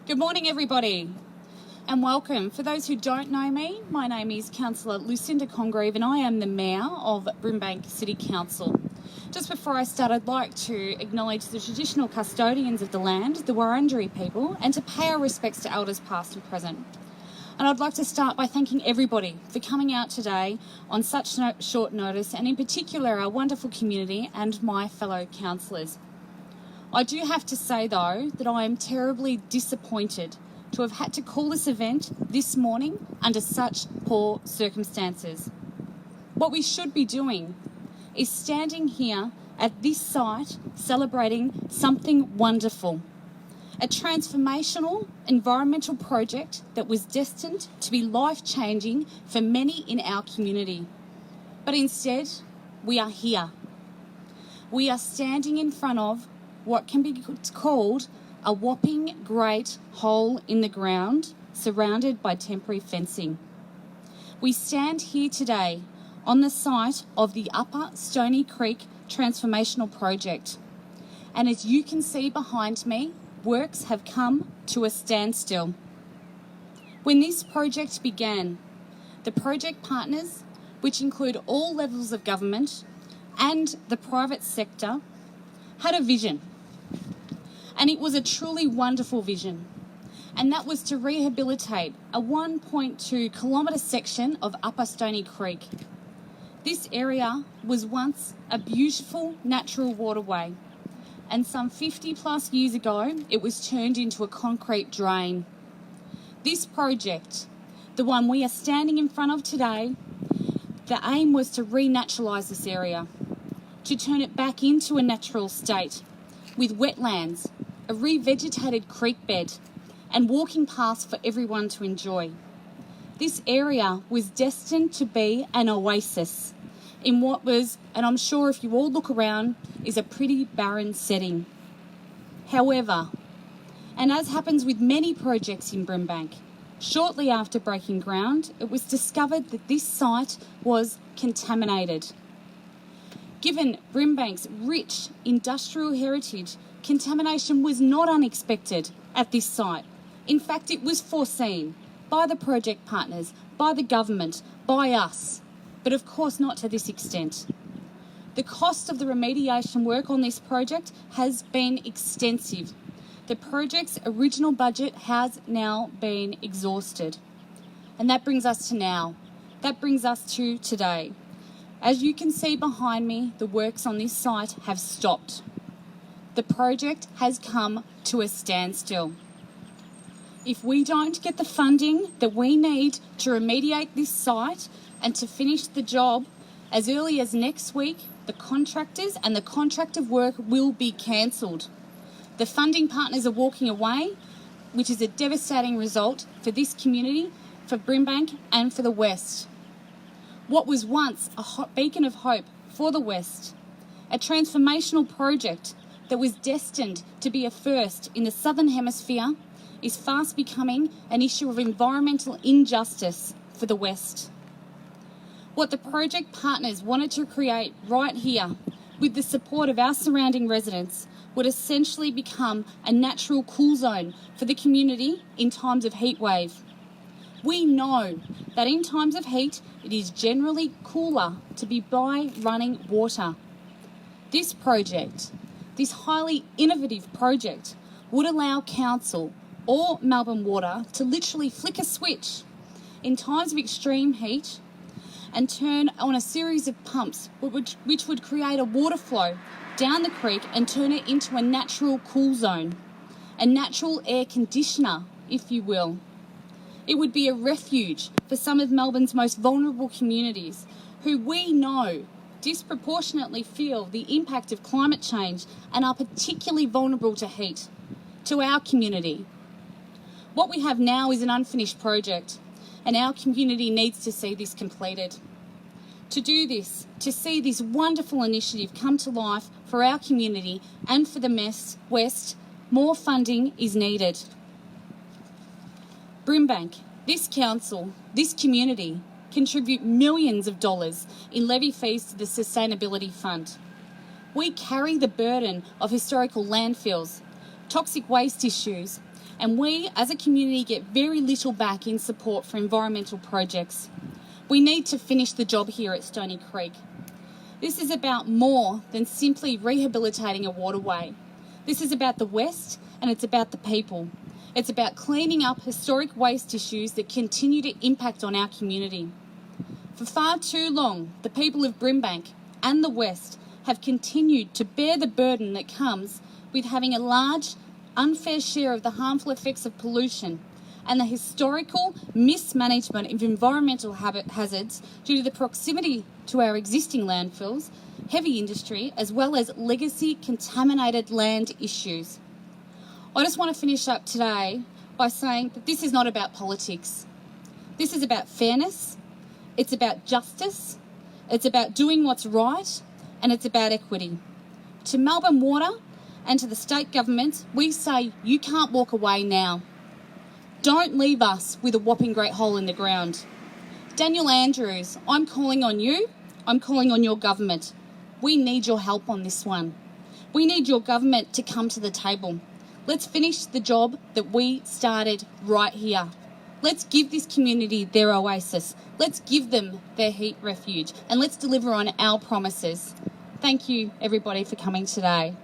Good morning, everybody, and welcome. For those who don't know me, my name is Councillor Lucinda Congreve and I am the Mayor of Brimbank City Council. Just before I start, I'd like to acknowledge the traditional custodians of the land, the Wurundjeri people, and to pay our respects to elders past and present. And I'd like to start by thanking everybody for coming out today on such short notice, and in particular our wonderful community and my fellow councillors. I do have to say, though, that I am terribly disappointed to have had to call this event this morning under such poor circumstances. What we should be doing is standing here at this site celebrating something wonderful, a transformational environmental project that was destined to be life-changing for many in our community. But instead, we are here. We are standing in front of what can be called a whopping great hole in the ground surrounded by temporary fencing. We stand here today on the site of the Upper Stony Creek Transformational Project. And as you can see behind me, works have come to a standstill. When this project began, the project partners, which include all levels of government and the private sector, had a vision. And it was a truly wonderful vision. And that was to rehabilitate a 1.2 kilometre section of Upper Stony Creek. This area was once a beautiful natural waterway, and some 50 plus years ago, it was turned into a concrete drain. This project, the one we are standing in front of today, the aim was to renaturalise this area, to turn it back into a natural state, with wetlands, a revegetated creek bed, and walking paths for everyone to enjoy. This area was destined to be an oasis in what was, and I'm sure if you all look around, is a pretty barren setting. However, and as happens with many projects in Brimbank, shortly after breaking ground, it was discovered that this site was contaminated. Given Brimbank's rich industrial heritage, contamination was not unexpected at this site. In fact, it was foreseen by the project partners, by the government, by us, but of course not to this extent. The cost of the remediation work on this project has been extensive. The project's original budget has now been exhausted. And that brings us to now. That brings us to today. As you can see behind me, the works on this site have stopped. The project has come to a standstill. If we don't get the funding that we need to remediate this site and to finish the job as early as next week, the contractors and the contract of work will be cancelled. The funding partners are walking away, which is a devastating result for this community, for Brimbank and for the West. What was once a hot beacon of hope for the West, a transformational project that was destined to be a first in the Southern Hemisphere, is fast becoming an issue of environmental injustice for the West. What the project partners wanted to create right here, with the support of our surrounding residents, would essentially become a natural cool zone for the community in times of heat wave. We know that in times of heat, it is generally cooler to be by running water. This project, this highly innovative project, would allow council or Melbourne Water to literally flick a switch in times of extreme heat and turn on a series of pumps which would create a water flow down the creek and turn it into a natural cool zone, a natural air conditioner, if you will. It would be a refuge for some of Melbourne's most vulnerable communities who we know disproportionately feel the impact of climate change and are particularly vulnerable to heat, to our community. What we have now is an unfinished project, and our community needs to see this completed. To do this, to see this wonderful initiative come to life for our community and for the West, more funding is needed. Brimbank, this council, this community, contribute millions of dollars in levy fees to the Sustainability Fund. We carry the burden of historical landfills, toxic waste issues, and we as a community get very little back in support for environmental projects. We need to finish the job here at Stony Creek. This is about more than simply rehabilitating a waterway. This is about the West, and it's about the people. It's about cleaning up historic waste issues that continue to impact on our community. For far too long, the people of Brimbank and the West have continued to bear the burden that comes with having a large, unfair share of the harmful effects of pollution and the historical mismanagement of environmental hazards due to the proximity to our existing landfills, heavy industry, as well as legacy contaminated land issues. I just want to finish up today by saying that this is not about politics. This is about fairness, it's about justice, it's about doing what's right, and it's about equity. To Melbourne Water and to the state government, we say you can't walk away now. Don't leave us with a whopping great hole in the ground. Daniel Andrews, I'm calling on you. I'm calling on your government. We need your help on this one. We need your government to come to the table. Let's finish the job that we started right here. Let's give this community their oasis. Let's give them their heat refuge, and let's deliver on our promises. Thank you, everybody, for coming today.